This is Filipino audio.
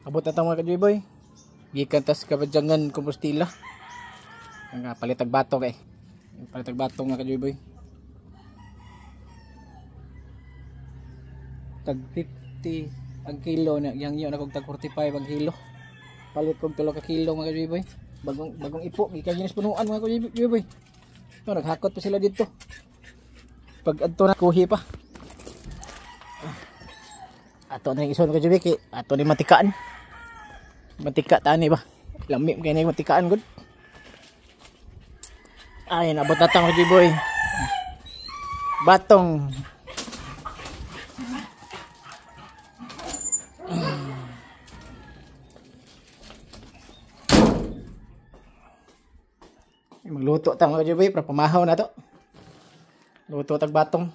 Abot na tayo mga ka-Joyboy. Gikan tas kabadyangan Compostela. Nga palitag batong eh. Palitag batong mga ka-Joyboy. Tag 50 ang kilo na yang yun akong tag 45 ang kilo. Palit kong 3 ka kilo mga ka-Joyboy. Bagong ipo gikan ginis punuan mga ka-Joyboy. So, naghakot pa sila dito. Pag adto na kuhi pa. Ato na yung ison ka-Joyboy kay ato ni matikaan. Matika tani ba? Lami kay na matikaan gud. Ay nabot na tang ka-Joyboy. Batong. Magluto tang ka-Joyboy para pamahaw na to. Luto tag batong.